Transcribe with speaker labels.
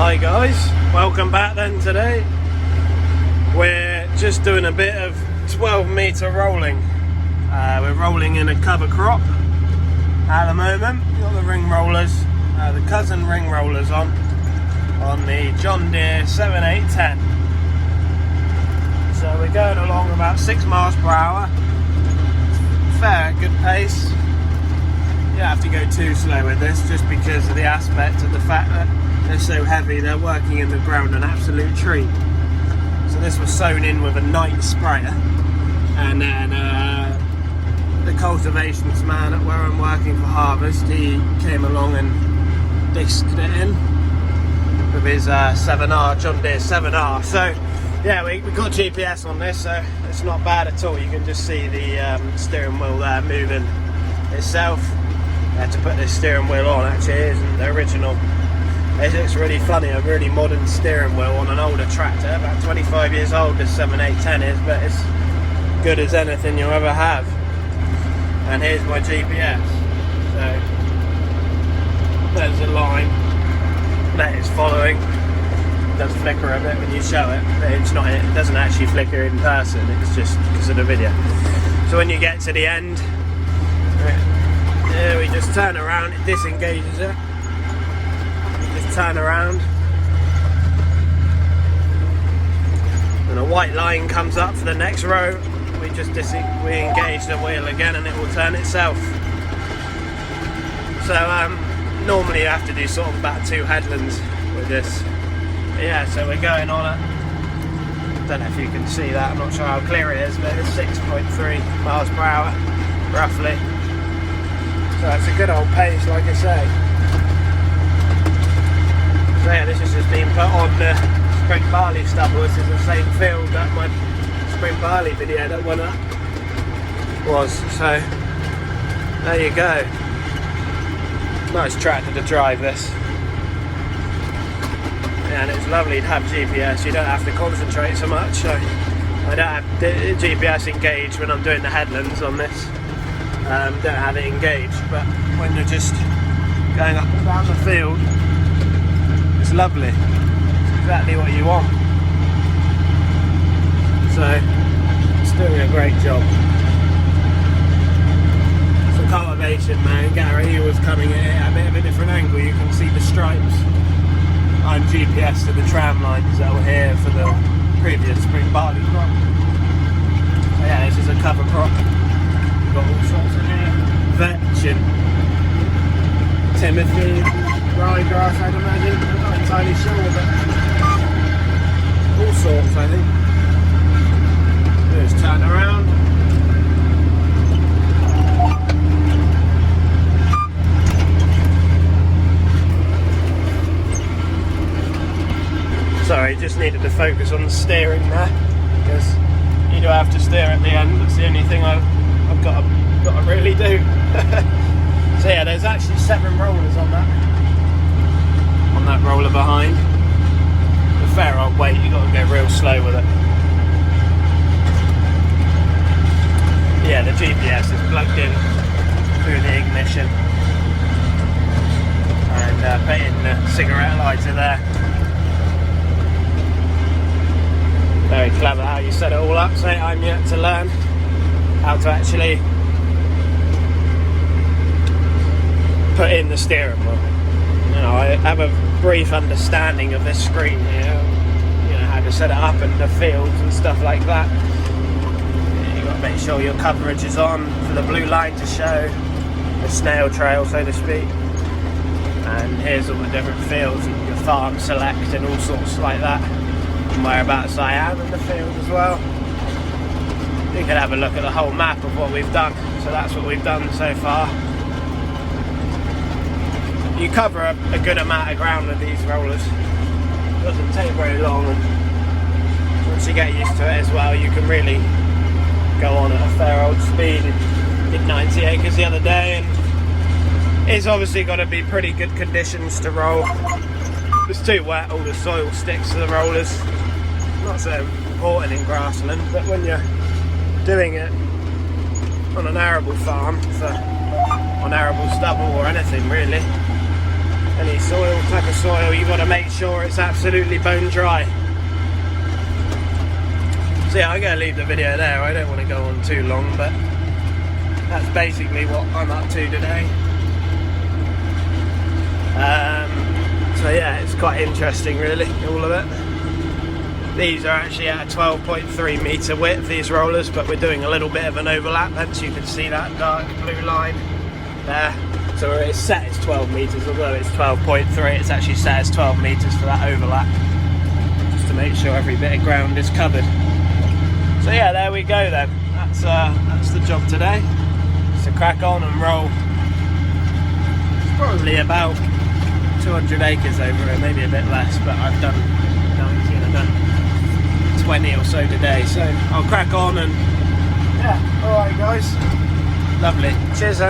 Speaker 1: Hi guys, welcome back then. Today we're just doing a bit of 12 metre rolling. We're rolling in a cover crop at the moment. We've got the ring rollers, the cousin ring rollers on the John Deere 7810. So we're going along about 6 miles per hour. Fair, good pace. You don't have to go too slow with this, just because of the aspect of the fact that they're so heavy. They're working in the ground, an absolute treat. So this was sewn in with a night sprayer, and then the cultivations man at where I'm working for harvest, he came along and disked it in with his 7R, John Deere 7R. So yeah, we got GPS on this, so it's not bad at all. You can just see the steering wheel there moving itself. I had to put this steering wheel on, actually. It isn't the original. It looks really funny, a really modern steering wheel on an older tractor, about 25 years old this 7810 is, but it's good as anything you'll ever have. And here's my GPS. So there's a line that is following. It does flicker a bit when you show it, but it's not, it doesn't actually flicker in person, it's just because of the video. So when you get to the end, yeah, we just turn around, it disengages it. Just turn around, and a white line comes up for the next row. We just engage the wheel again, and it will turn itself. So normally you have to do sort of about 2 headlands with this. But yeah, so we're going on it. Don't know if you can see that. I'm not sure how clear it is, but it's 6.3 miles per hour, roughly. So it's a good old pace, like I say. So yeah, this has just been put on the spring barley stubble. This is the same field that my spring barley video that went up was. So there you go. Nice tractor to drive this. Yeah, and it's lovely to have GPS. You don't have to concentrate so much. So I don't have the GPS engaged when I'm doing the headlands on this. Don't have it engaged, but when you're just going up and down the field, it's lovely. It's exactly what you want. So it's doing a great job. So cultivation man, Gary, he was coming at a bit of a different angle. You can see the stripes. I'm GPS to the tram lines that were here for the previous spring barley crop. So yeah, this is a cover crop. We've got all sorts in here. Vetch and Timothy, ryegrass, I'd imagine. I'm not entirely sure, but all sorts, I think. Just turn around. Sorry, just needed to focus on the steering there, because you do have to steer at the end. That's the only thing I've got to really do. So yeah, there's actually 7 rollers on that roller behind. A fair old weight, you've got to go real slow with it. Yeah, the GPS is plugged in through the ignition, and put in the cigarette lighter there. Very clever how you set it all up. So I'm yet to learn how to actually put in the steering wheel. You know, I have a brief understanding of this screen here, you know, how to set it up and the fields and stuff like that. You've got to make sure your coverage is on for the blue line to show the snail trail, so to speak. And here's all the different fields, your farm select and all sorts like that, and whereabouts I am in the field as well. You can have a look at the whole map of what we've done. So that's what we've done so far. You cover a good amount of ground with these rollers. It doesn't take very long, and once you get used to it as well, you can really go on at a fair old speed. Did 90 acres the other day, and it's obviously got to be pretty good conditions to roll. If it's too wet, all the soil sticks to the rollers. Not so important in grassland, but when you're doing it on an arable farm, on arable stubble or anything really, any soil, type of soil, you've got to make sure it's absolutely bone dry. So yeah, I'm going to leave the video there. I don't want to go on too long, but that's basically what I'm up to today. So yeah, it's quite interesting really, all of it. These are actually at a 12.3 metre width, these rollers, but we're doing a little bit of an overlap, hence you can see that dark blue line there. So it's set as 12 metres, although it's 12.3, it's actually set as 12 metres for that overlap, just to make sure every bit of ground is covered. So yeah, there we go then. That's the job today. Just to crack on and roll. It's probably about 200 acres over it, maybe a bit less, but I've done 19, I've done 20 or so today. So I'll crack on and yeah, alright guys. Lovely. Cheers,